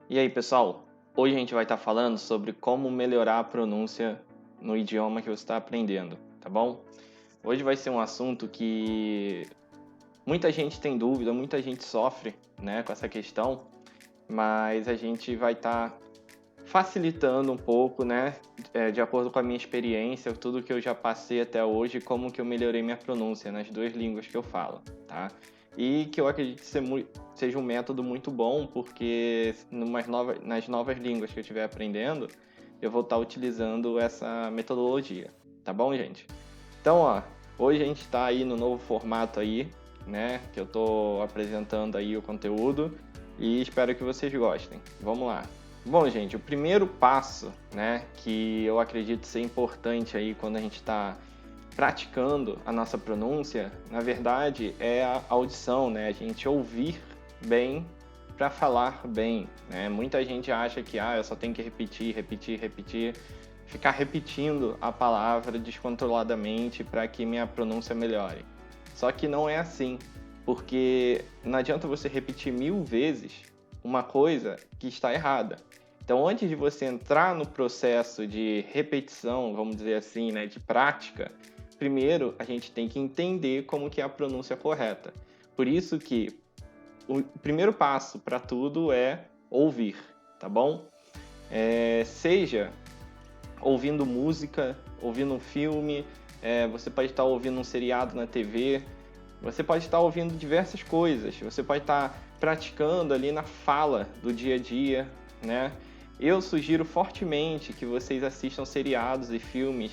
E aí, pessoal? Hoje a gente vai estar falando sobre como melhorar a pronúncia no idioma que você está aprendendo, tá bom? Hoje vai ser um assunto que muita gente tem dúvida, muita gente sofre, né, com essa questão, mas a gente vai estar facilitando um pouco, né, de acordo com a minha experiência, tudo que eu já passei até hoje, como que eu melhorei minha pronúncia nas duas línguas que eu falo, tá? E que eu acredito seja um método muito bom, porque nas novas línguas que eu estiver aprendendo, eu vou estar utilizando essa metodologia, tá bom, gente? Então, ó, hoje a gente está aí no novo formato aí, né, que eu estou apresentando aí o conteúdo e espero que vocês gostem. Vamos lá. Bom, gente, o primeiro passo, né, que eu acredito ser importante aí quando a gente está praticando a nossa pronúncia, na verdade, é a audição, né? A gente ouvir bem para falar bem, né? Muita gente acha que eu só tenho que repetir, ficar repetindo a palavra descontroladamente para que minha pronúncia melhore. Só que não é assim, porque não adianta você repetir 1000 vezes uma coisa que está errada. Então, antes de você entrar no processo de repetição, vamos dizer assim, né, de prática, primeiro a gente tem que entender como que é a pronúncia correta. Por isso que o primeiro passo para tudo é ouvir, tá bom? Seja ouvindo música, ouvindo um filme, você pode estar ouvindo um seriado na TV, você pode estar ouvindo diversas coisas, você pode estar praticando ali na fala do dia a dia, né? Eu sugiro fortemente que vocês assistam seriados e filmes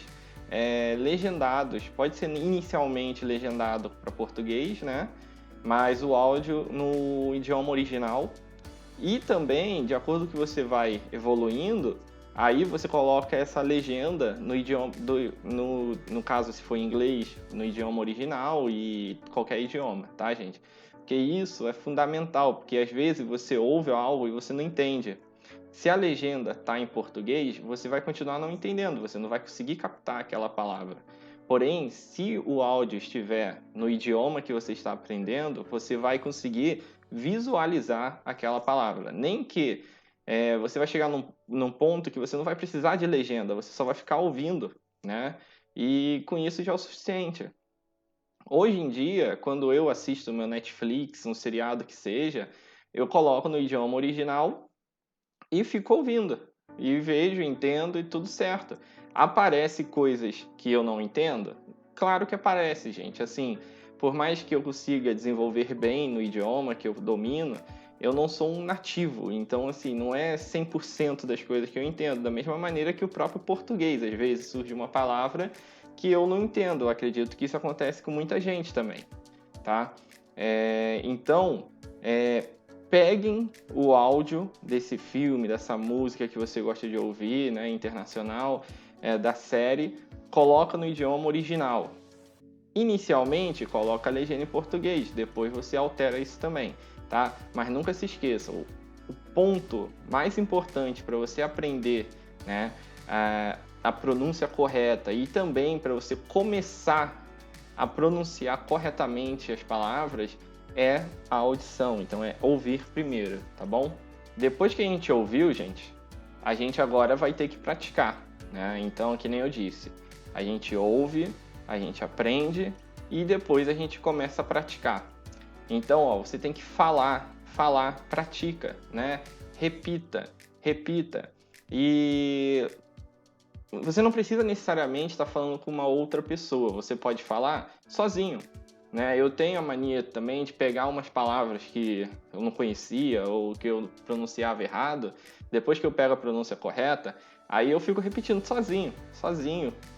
legendados. Pode ser inicialmente legendado para português, né? Mas o áudio no idioma original. E também, de acordo com que você vai evoluindo, aí você coloca essa legenda no idioma, no caso, se for em inglês, no idioma original e qualquer idioma, tá, gente? Porque isso é fundamental, porque às vezes você ouve algo e você não entende. Se a legenda está em português, você vai continuar não entendendo, você não vai conseguir captar aquela palavra. Porém, se o áudio estiver no idioma que você está aprendendo, você vai conseguir visualizar aquela palavra. Nem que você vai chegar num ponto que você não vai precisar de legenda, você só vai ficar ouvindo, né? E com isso já é o suficiente. Hoje em dia, quando eu assisto meu Netflix, um seriado que seja, eu coloco no idioma original e fico ouvindo. E vejo, entendo e tudo certo. Aparece coisas que eu não entendo? Claro que aparece, gente. Assim, por mais que eu consiga desenvolver bem no idioma que eu domino, eu não sou um nativo. Então, assim, não é 100% das coisas que eu entendo. Da mesma maneira que o próprio português. Às vezes surge uma palavra que eu não entendo. Eu acredito que isso acontece com muita gente também, tá? Então, peguem o áudio desse filme, dessa música que você gosta de ouvir, né, internacional, da série, coloca no idioma original. Inicialmente, coloca a legenda em português, depois você altera isso também, tá? Mas nunca se esqueça, o ponto mais importante para você aprender, né, a pronúncia correta e também para você começar a pronunciar corretamente as palavras é a audição, então é ouvir primeiro, tá bom? Depois que a gente ouviu, gente, a gente agora vai ter que praticar, né? Então, que nem eu disse, a gente ouve, a gente aprende e depois a gente começa a praticar. Então, ó, você tem que falar, pratica, né? Repita, repita. E você não precisa necessariamente estar falando com uma outra pessoa, você pode falar sozinho, né? Eu tenho a mania também de pegar umas palavras que eu não conhecia ou que eu pronunciava errado, depois que eu pego a pronúncia correta, aí eu fico repetindo sozinho,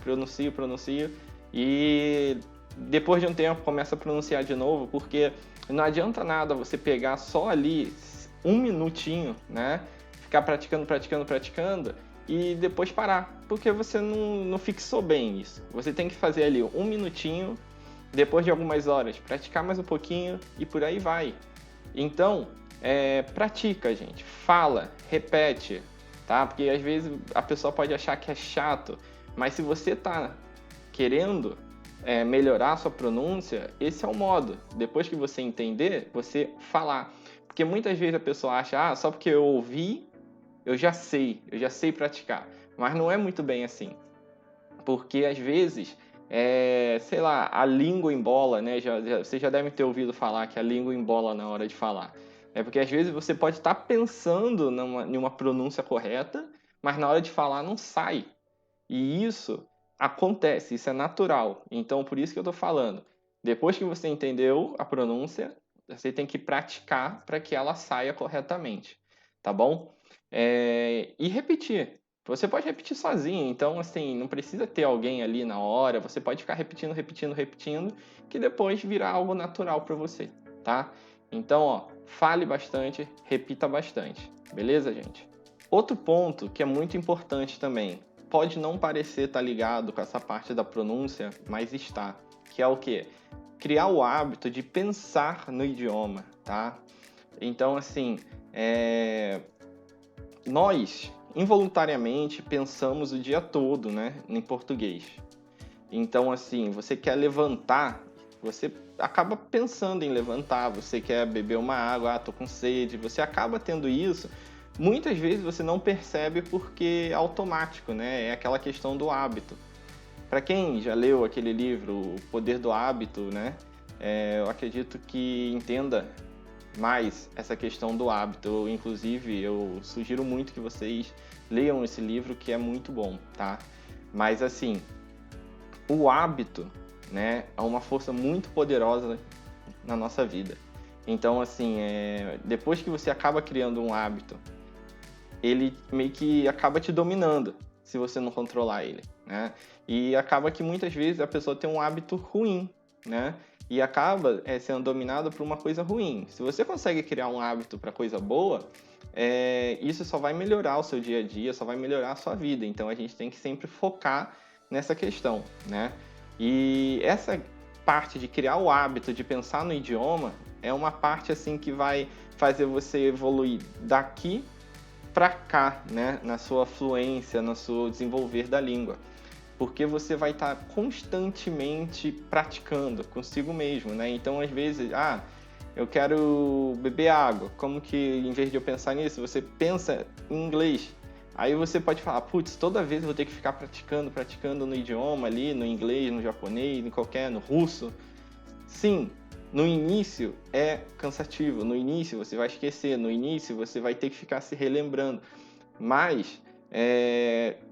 pronuncio, e depois de um tempo começa a pronunciar de novo, porque não adianta nada você pegar só ali um minutinho, né? Ficar praticando e depois parar, porque você não fixou bem isso. Você tem que fazer ali um minutinho, depois de algumas horas, praticar mais um pouquinho e por aí vai. Então, pratica, gente. Fala, repete, tá? Porque às vezes a pessoa pode achar que é chato, mas se você está querendo melhorar a sua pronúncia, esse é o modo. Depois que você entender, você falar. Porque muitas vezes a pessoa acha, só porque eu ouvi, eu já sei praticar. Mas não é muito bem assim. Porque às vezes, sei lá, a língua embola, né? Você já deve ter ouvido falar que a língua embola na hora de falar. É porque às vezes você pode estar pensando em uma pronúncia correta, mas na hora de falar não sai. E isso acontece, isso é natural. Então, por isso que eu estou falando. Depois que você entendeu a pronúncia, você tem que praticar para que ela saia corretamente, tá bom? E repetir. Você pode repetir sozinho, então, assim, não precisa ter alguém ali na hora. Você pode ficar repetindo, repetindo, repetindo, que depois virá algo natural para você, tá? Então, ó, fale bastante, repita bastante. Beleza, gente? Outro ponto que é muito importante também, pode não parecer estar ligado com essa parte da pronúncia, mas está, que é o quê? Criar o hábito de pensar no idioma, tá? Então, assim, nós involuntariamente pensamos o dia todo, né, em português. Então, assim, você quer levantar, você acaba pensando em levantar, você quer beber uma água, tô com sede, você acaba tendo isso. Muitas vezes você não percebe porque é automático, né? É aquela questão do hábito. Para quem já leu aquele livro, O Poder do Hábito, né? Eu acredito que entenda mais essa questão do hábito. Inclusive, eu sugiro muito que vocês leiam esse livro, que é muito bom, tá? Mas, assim, o hábito, né, é uma força muito poderosa na nossa vida. Então, assim, depois que você acaba criando um hábito, ele meio que acaba te dominando, se você não controlar ele, né? E acaba que muitas vezes a pessoa tem um hábito ruim, né? E acaba sendo dominada por uma coisa ruim. Se você consegue criar um hábito para coisa boa, isso só vai melhorar o seu dia a dia, só vai melhorar a sua vida. Então a gente tem que sempre focar nessa questão, né? E essa parte de criar o hábito de pensar no idioma é uma parte assim que vai fazer você evoluir daqui para cá, né, na sua fluência, no seu desenvolver da língua. Porque você vai estar constantemente praticando consigo mesmo, né? Então, às vezes, eu quero beber água. Como que, em vez de eu pensar nisso, você pensa em inglês. Aí você pode falar, putz, toda vez eu vou ter que ficar praticando no idioma ali, no inglês, no japonês, no russo. Sim, no início é cansativo, no início você vai esquecer, no início você vai ter que ficar se relembrando. Mas,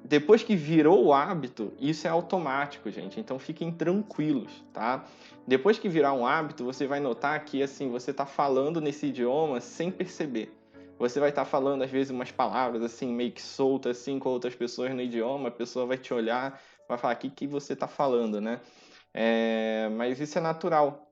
depois que virou o hábito, isso é automático, gente. Então fiquem tranquilos, tá? Depois que virar um hábito, você vai notar que assim, você está falando nesse idioma sem perceber. Você vai estar falando, às vezes, umas palavras assim, meio que soltas assim, com outras pessoas no idioma, a pessoa vai te olhar, vai falar, o que você está falando, né? Mas isso é natural.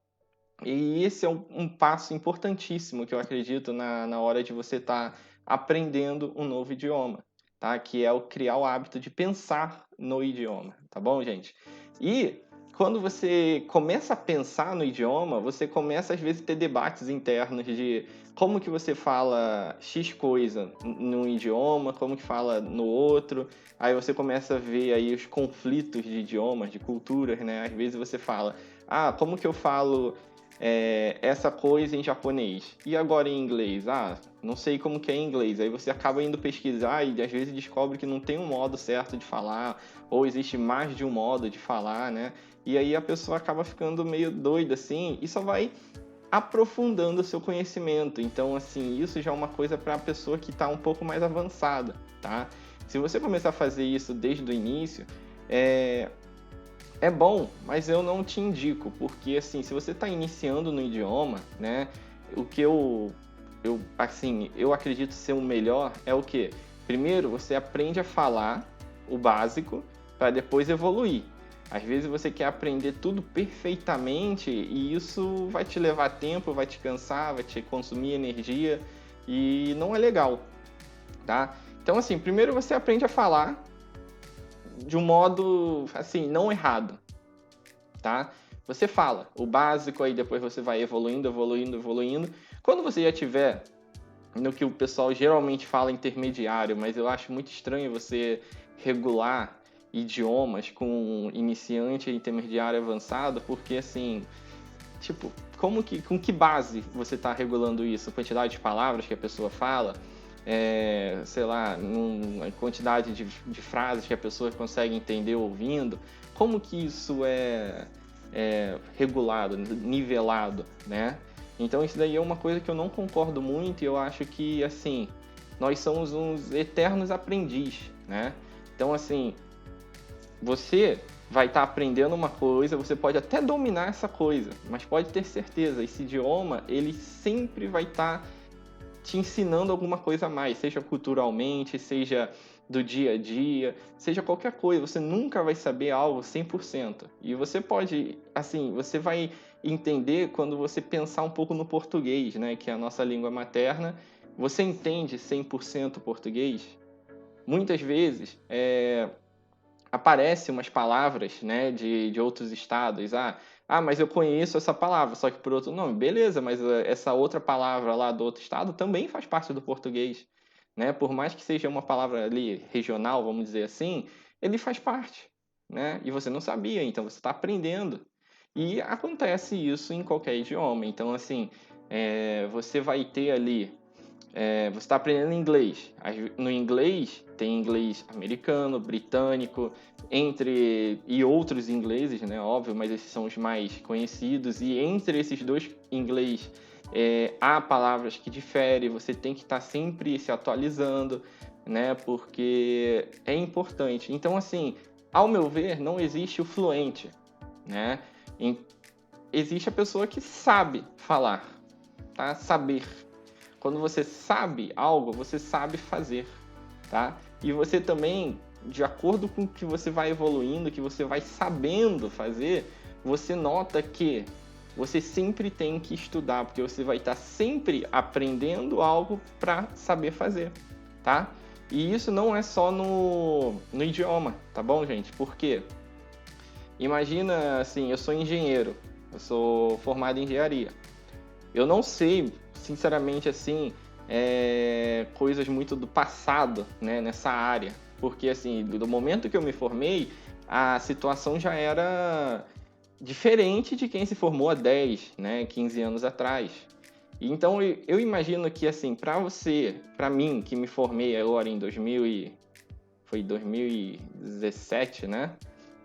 E esse é um passo importantíssimo que eu acredito na hora de você estar aprendendo um novo idioma, tá? Que é o criar o hábito de pensar no idioma, tá bom, gente? E quando você começa a pensar no idioma, você começa às vezes a ter debates internos de como que você fala X coisa num idioma, como que fala no outro. Aí você começa a ver aí os conflitos de idiomas, de culturas, né? Às vezes você fala, como que eu falo essa coisa em japonês. E agora em inglês? Não sei como que é em inglês. Aí você acaba indo pesquisar e às vezes descobre que não tem um modo certo de falar, ou existe mais de um modo de falar, né? E aí a pessoa acaba ficando meio doida assim e só vai aprofundando o seu conhecimento. Então, assim, isso já é uma coisa para a pessoa que está um pouco mais avançada, tá? Se você começar a fazer isso desde o início, é bom, mas eu não te indico, porque assim, se você está iniciando no idioma, né, o que eu acredito ser o melhor é o quê? Primeiro, você aprende a falar o básico para depois evoluir. Às vezes você quer aprender tudo perfeitamente e isso vai te levar tempo, vai te cansar, vai te consumir energia e não é legal, tá? Então, assim, primeiro você aprende a falar de um modo, assim, não errado, tá? Você fala o básico, aí depois você vai evoluindo. Quando você já tiver no que o pessoal geralmente fala intermediário, mas eu acho muito estranho você regular idiomas com iniciante, intermediário, avançado, porque, assim, Tipo, com que base você está regulando isso? A quantidade de palavras que a pessoa fala, sei lá, a quantidade de frases que a pessoa consegue entender ouvindo. Como que isso é regulado, nivelado, né? Então isso daí é uma coisa que eu não concordo muito e eu acho que, assim, nós somos uns eternos aprendizes, né? Então, assim, você vai estar aprendendo uma coisa, você pode até dominar essa coisa, mas pode ter certeza, esse idioma, ele sempre vai estar te ensinando alguma coisa a mais, seja culturalmente, seja do dia a dia, seja qualquer coisa, você nunca vai saber algo 100%. E você pode, assim, você vai entender quando você pensar um pouco no português, né, que é a nossa língua materna. Você entende 100% português? Muitas vezes, aparecem umas palavras, né, de outros estados. Mas eu conheço essa palavra, só que por outro nome. Beleza, mas essa outra palavra lá do outro estado também faz parte do português, né? Por mais que seja uma palavra ali regional, vamos dizer assim, ele faz parte, né? E você não sabia, então você está aprendendo. E acontece isso em qualquer idioma. Então, assim, você vai ter ali você está aprendendo inglês. No inglês, tem inglês americano, britânico, e outros ingleses, né? Óbvio, mas esses são os mais conhecidos. E entre esses dois inglês, há palavras que diferem, você tem que estar sempre se atualizando, né? Porque é importante. Então, assim, ao meu ver, não existe o fluente, né? Existe a pessoa que sabe falar, tá? Saber. Quando você sabe algo, você sabe fazer, tá? E você também, de acordo com que você vai evoluindo, que você vai sabendo fazer, você nota que você sempre tem que estudar, porque você vai estar sempre aprendendo algo para saber fazer, tá? E isso não é só no idioma, tá bom, gente? Por quê? Imagina, assim, eu sou engenheiro, eu sou formado em engenharia. Eu não sei, sinceramente, assim, coisas muito do passado, né, nessa área. Porque, assim, do momento que eu me formei, a situação já era diferente de quem se formou há 10, né, 15 anos atrás. Então, eu imagino que, assim, para mim, que me formei agora em 2017, né,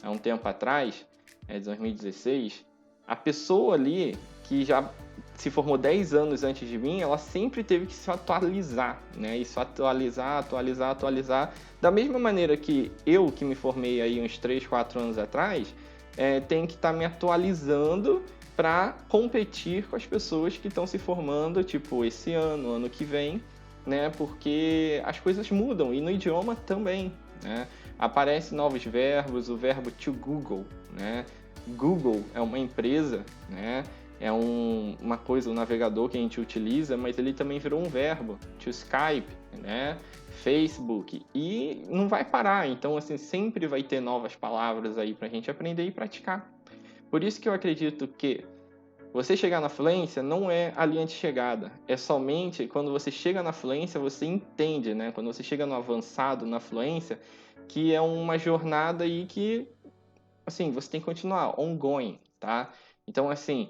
há um tempo atrás, 2016, a pessoa ali que já se formou 10 anos antes de mim, ela sempre teve que se atualizar, né? Isso atualizar. Da mesma maneira que eu, que me formei aí uns 3, 4 anos atrás, tenho que estar me atualizando para competir com as pessoas que estão se formando, tipo, esse ano que vem, né? Porque as coisas mudam e no idioma também, né? Aparecem novos verbos, o verbo to Google, né? Google é uma empresa, né? É uma coisa, um navegador que a gente utiliza, mas ele também virou um verbo, to Skype, né? Facebook, e não vai parar. Então, assim, sempre vai ter novas palavras aí para a gente aprender e praticar. Por isso que eu acredito que você chegar na fluência não é a linha de chegada. É somente quando você chega na fluência, você entende, né? Quando você chega no avançado, na fluência, que é uma jornada aí que, assim, você tem que continuar, ongoing, tá? Então, assim,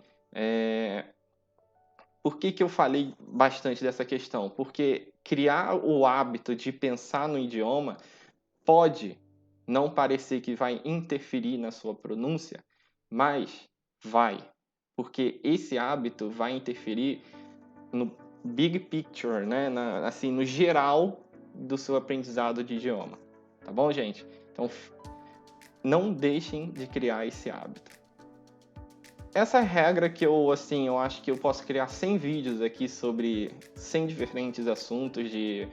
por que eu falei bastante dessa questão? Porque criar o hábito de pensar no idioma pode não parecer que vai interferir na sua pronúncia, mas vai. Porque esse hábito vai interferir no big picture, né? Assim, no geral do seu aprendizado de idioma. Tá bom, gente? Então, não deixem de criar esse hábito. Essa regra que eu acho que eu posso criar 100 vídeos aqui sobre 100 diferentes assuntos de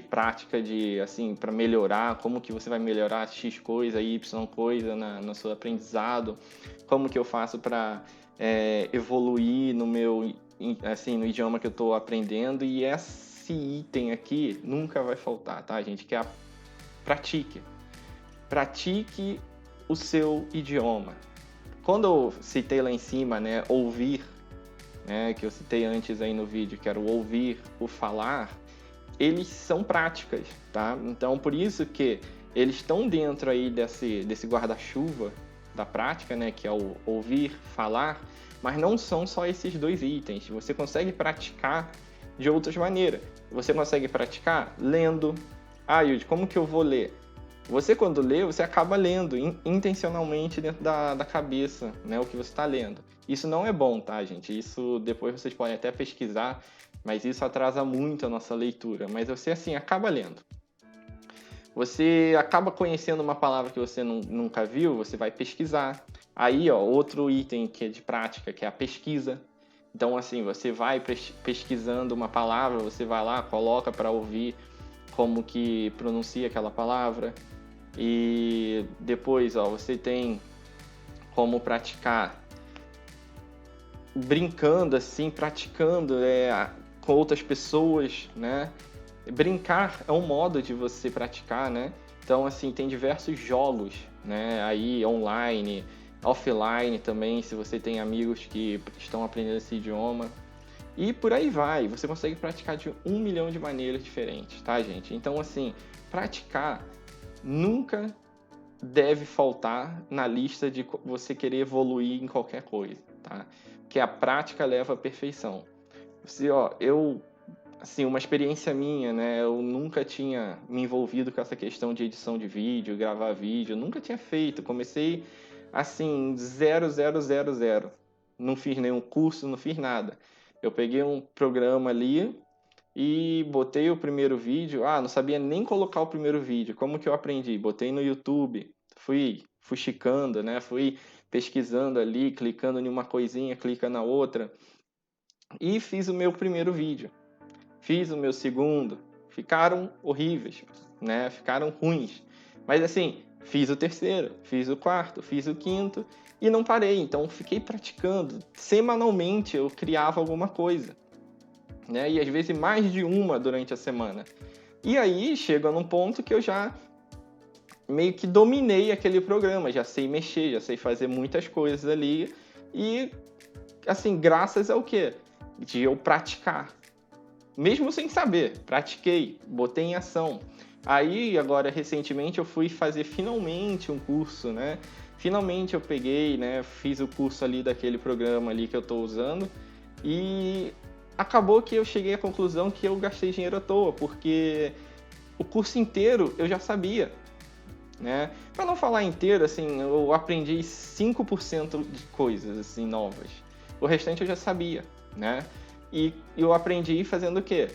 prática, assim, para melhorar, como que você vai melhorar X coisa, Y coisa no seu aprendizado, como que eu faço para evoluir no idioma que eu estou aprendendo, e esse item aqui nunca vai faltar, tá, gente? Que é pratique. Pratique o seu idioma. Quando eu citei lá em cima, né, ouvir, né, que eu citei antes aí no vídeo, que era o ouvir, o falar, eles são práticas, tá? Então, por isso que eles estão dentro aí desse guarda-chuva da prática, né, que é o ouvir, falar, Mas não são só esses 2 itens. Você consegue praticar de outras maneiras. Você consegue praticar lendo. Ah, Yudi, como que eu vou ler? Você, quando lê, você acaba lendo intencionalmente dentro da cabeça, né, o que você está lendo. Isso não é bom, tá, gente? Isso depois vocês podem até pesquisar, mas isso atrasa muito a nossa leitura. Mas você, assim, acaba lendo. Você acaba conhecendo uma palavra que você nunca viu, você vai pesquisar. Aí, ó, outro item que é de prática, que é a pesquisa. Então, assim, você vai pesquisando uma palavra, você vai lá, coloca para ouvir como que pronuncia aquela palavra. E depois, ó, você tem como praticar brincando, assim, praticando com outras pessoas, né? Brincar é um modo de você praticar, né? Então, assim, tem diversos jogos, né? Aí, online, offline também, se você tem amigos que estão aprendendo esse idioma. E por aí vai, você consegue praticar de 1 milhão de maneiras diferentes, tá, gente? Então, assim, praticar nunca deve faltar na lista de você querer evoluir em qualquer coisa, tá? Porque a prática leva à perfeição. Assim, uma experiência minha, né? Eu nunca tinha me envolvido com essa questão de edição de vídeo, gravar vídeo, nunca tinha feito. Comecei, assim, 0. Não fiz nenhum curso, não fiz nada. Eu peguei um programa ali e botei o primeiro vídeo. Ah, não sabia nem colocar o primeiro vídeo. Como que eu aprendi? Botei no YouTube, fui fuxicando, né? Fui pesquisando ali, clicando em uma coisinha, clica na outra. E fiz o meu primeiro vídeo. Fiz o meu segundo. Ficaram horríveis, né? Ficaram ruins. Mas assim, fiz o terceiro, fiz o quarto, fiz o quinto e não parei. Então fiquei praticando. Semanalmente eu criava alguma coisa, né? E às vezes mais de uma durante a semana. E aí chega num ponto que eu já meio que dominei aquele programa, já sei mexer, já sei fazer muitas coisas ali. E assim, graças ao quê? De eu praticar. Mesmo sem saber, pratiquei, botei em ação. Aí, agora, recentemente, eu fui fazer finalmente um curso, né? Finalmente eu peguei, né? Fiz o curso ali daquele programa ali que eu tô usando e acabou que eu cheguei à conclusão que eu gastei dinheiro à toa, porque o curso inteiro eu já sabia, né? Para não falar inteiro, assim, eu aprendi 5% de coisas, assim, novas. O restante eu já sabia, né? E eu aprendi fazendo o quê?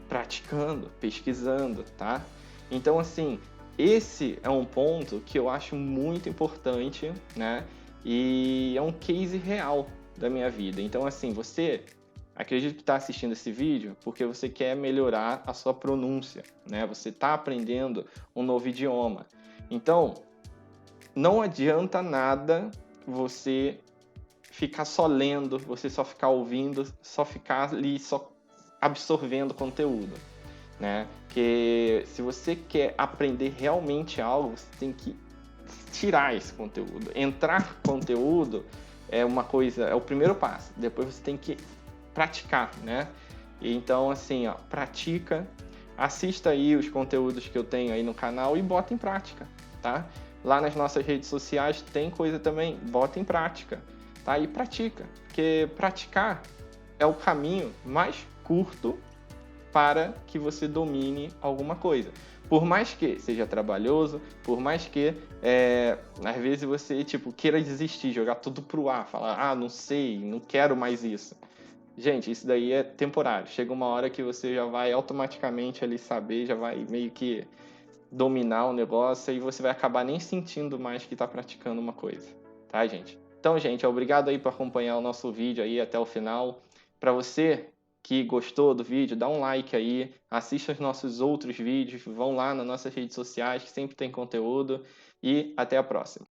Praticando, pesquisando, tá? Então, assim, esse é um ponto que eu acho muito importante, né? E é um case real da minha vida. Então, assim, você acredito que está assistindo esse vídeo porque você quer melhorar a sua pronúncia, né? Você está aprendendo um novo idioma. Então, não adianta nada você ficar só lendo, você só ficar ouvindo, só ficar ali só absorvendo conteúdo, né? Porque se você quer aprender realmente algo, você tem que tirar esse conteúdo. Entrar conteúdo é uma coisa, é o primeiro passo. Depois você tem que praticar, né? Então, assim, ó, pratica, assista aí os conteúdos que eu tenho aí no canal e bota em prática, tá? Lá nas nossas redes sociais tem coisa também, bota em prática, tá? E pratica, porque praticar é o caminho mais curto para que você domine alguma coisa. Por mais que seja trabalhoso, por mais que às vezes você tipo queira desistir, jogar tudo pro ar, falar, ah, não sei, não quero mais isso. Gente, isso daí é temporário. Chega uma hora que você já vai automaticamente ali saber, já vai meio que dominar o negócio e você vai acabar nem sentindo mais que está praticando uma coisa, tá, gente? Então, gente, obrigado aí por acompanhar o nosso vídeo aí até o final. Para você que gostou do vídeo, dá um like aí, assista os nossos outros vídeos, vão lá nas nossas redes sociais que sempre tem conteúdo e até a próxima.